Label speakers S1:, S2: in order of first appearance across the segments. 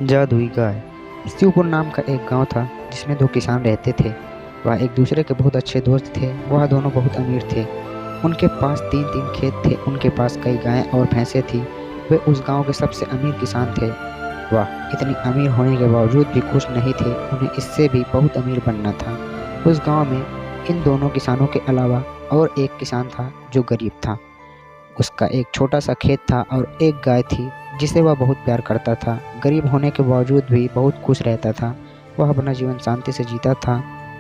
S1: जादुई गाय। शिवपुर नाम का एक गांव था जिसमें दो किसान रहते थे। वह एक दूसरे के बहुत अच्छे दोस्त थे। वह दोनों बहुत अमीर थे। उनके पास तीन तीन खेत थे। उनके पास कई गायें और भैंसें थी। वे उस गांव के सबसे अमीर किसान थे। वह इतनी अमीर होने के बावजूद भी खुश नहीं थे। उन्हें इससे भी बहुत अमीर बनना था। उस गांव में इन दोनों किसानों के अलावा और एक किसान था जो गरीब था। उसका एक छोटा सा खेत था और एक गाय थी जिसे वह बहुत प्यार करता था। गरीब होने के बावजूद भी बहुत खुश रहता था। वह अपना जीवन शांति से जीता था।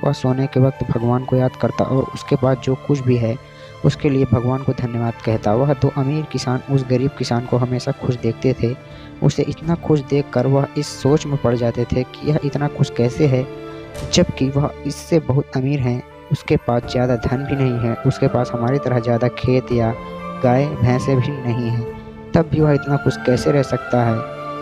S1: वह सोने के वक्त भगवान को याद करता और उसके बाद जो कुछ भी है उसके लिए भगवान को धन्यवाद कहता। वह दो अमीर किसान उस गरीब किसान को हमेशा खुश देखते थे। उसे इतना खुश देखकर वह इस सोच में पड़ जाते थे कि यह इतना खुश कैसे है, जबकि वह इससे बहुत अमीर है। उसके पास ज़्यादा धन भी नहीं है। उसके पास हमारी तरह ज़्यादा खेत या गाय भैंसें भी नहीं हैं, तब भी वह इतना खुश कैसे रह सकता है।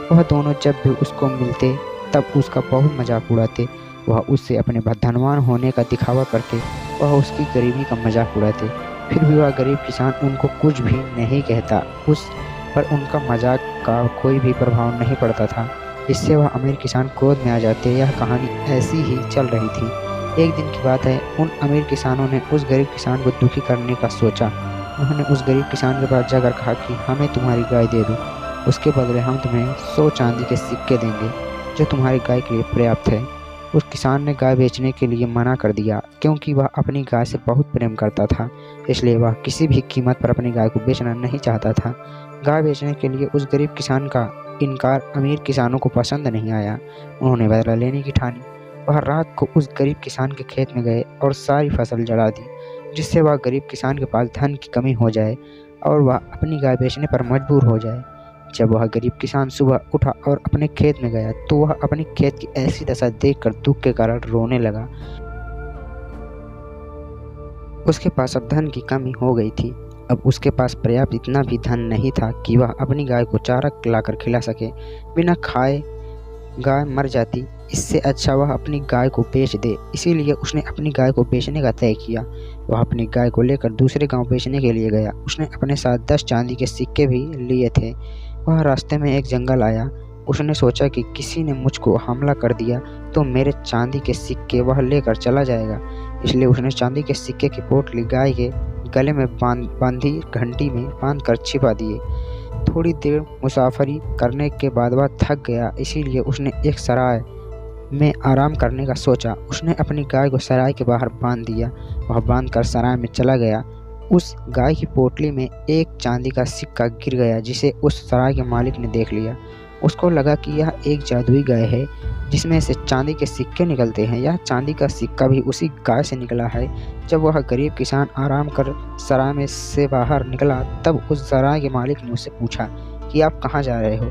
S1: वह दोनों जब भी उसको मिलते तब उसका बहुत मजाक उड़ाते। वह उससे अपने धनवान होने का दिखावा करते। वह उसकी गरीबी का मजाक उड़ाते। फिर भी वह गरीब किसान उनको कुछ भी नहीं कहता। उस पर उनका मजाक का कोई भी प्रभाव नहीं पड़ता था। इससे वह अमीर किसान क्रोध में आ जाते। यह कहानी ऐसी ही चल रही थी। एक दिन की बात है, उन अमीर किसानों ने उस गरीब किसान को दुखी करने का सोचा। उन्होंने उस गरीब किसान के पास जाकर कहा कि हमें तुम्हारी गाय दे दो, उसके बदले हम तुम्हें 100 चांदी के सिक्के देंगे जो तुम्हारी गाय के लिए पर्याप्त है। उस किसान ने गाय बेचने के लिए मना कर दिया क्योंकि वह अपनी गाय से बहुत प्रेम करता था। इसलिए वह किसी भी कीमत पर अपनी गाय को बेचना नहीं चाहता था। गाय बेचने के लिए उस गरीब किसान का इनकार अमीर किसानों को पसंद नहीं आया। उन्होंने बदला लेने की ठानी। वह रात को उस गरीब किसान के खेत में गए और सारी फसल जला दी, जिससे वह गरीब किसान के पास धन की कमी हो जाए और वह अपनी गाय बेचने पर मजबूर हो जाए। जब वह गरीब किसान सुबह उठा और अपने खेत में गया तो वह अपने खेत की ऐसी दशा देखकर दुख के कारण रोने लगा। उसके पास अब धन की कमी हो गई थी। अब उसके पास पर्याप्त इतना भी धन नहीं था कि वह अपनी गाय को चारा लाकर खिला सके। बिना खाए गाय मर जाती। इससे अच्छा वह अपनी गाय को बेच दे। इसीलिए उसने अपनी गाय को बेचने का तय किया। वह अपनी गाय को लेकर दूसरे गांव बेचने के लिए गया। उसने अपने साथ 10 चांदी के सिक्के भी लिए थे। वह रास्ते में एक जंगल आया। उसने सोचा कि किसी ने मुझको हमला कर दिया तो मेरे चांदी के सिक्के वह लेकर चला जाएगा। इसलिए उसने चांदी के सिक्के की पोटली गाय के गले में बांधी घंटी में बांध कर छिपा दिए। थोड़ी देर मुसाफरी करने के बाद वह थक गया। इसीलिए उसने एक सराय में आराम करने का सोचा। उसने अपनी गाय को सराय के बाहर बांध दिया। वह बांधकर सराय में चला गया। उस गाय की पोटली में एक चांदी का सिक्का गिर गया, जिसे उस सराय के मालिक ने देख लिया। उसको लगा कि यह एक जादुई गाय है जिसमें से चांदी के सिक्के निकलते हैं। यह चांदी का सिक्का भी उसी गाय से निकला है। जब वह गरीब किसान आराम कर सराय में से बाहर निकला तब उस सराय के मालिक ने उससे पूछा कि आप कहाँ जा रहे हो।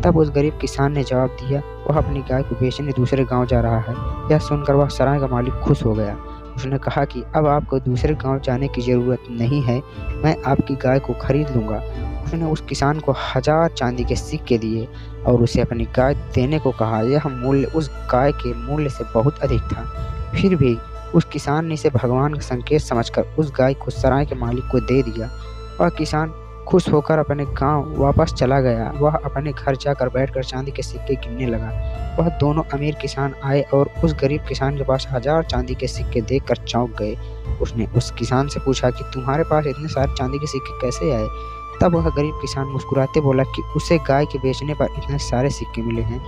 S1: तब उस गरीब किसान ने जवाब दिया वह अपनी गाय को बेचने दूसरे गांव जा रहा है। यह सुनकर वह सराय का मालिक खुश हो गया। उसने कहा कि अब आपको दूसरे गांव जाने की ज़रूरत नहीं है, मैं आपकी गाय को खरीद लूँगा। उसने उस किसान को 1000 चांदी के सिक्के दिए और उसे अपनी गाय देने को कहा। यह मूल्य उस गाय के मूल्य से बहुत अधिक था। फिर भी उस किसान ने इसे भगवान का संकेत समझकर उस गाय को सराय के मालिक को दे दिया। वह किसान खुश होकर अपने गांव वापस चला गया। वह अपने घर जाकर बैठकर चांदी के सिक्के गिनने लगा। वह दोनों अमीर किसान आए और उस गरीब किसान के पास 1000 चांदी के सिक्के देखकर चौंक गए। उसने उस किसान से पूछा कि तुम्हारे पास इतने सारे चांदी के सिक्के कैसे आए। तब वह गरीब किसान मुस्कुराते बोला कि उसे गाय के बेचने पर इतने सारे सिक्के मिले हैं।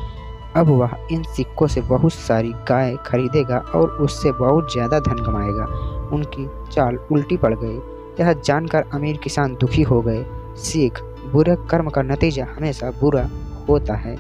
S1: अब वह इन सिक्कों से बहुत सारी गाय खरीदेगा और उससे बहुत ज़्यादा धन कमाएगा। उनकी चाल उल्टी पड़ गई। यह जानकर अमीर किसान दुखी हो गए। सीख: बुरे कर्म का नतीजा हमेशा बुरा होता है।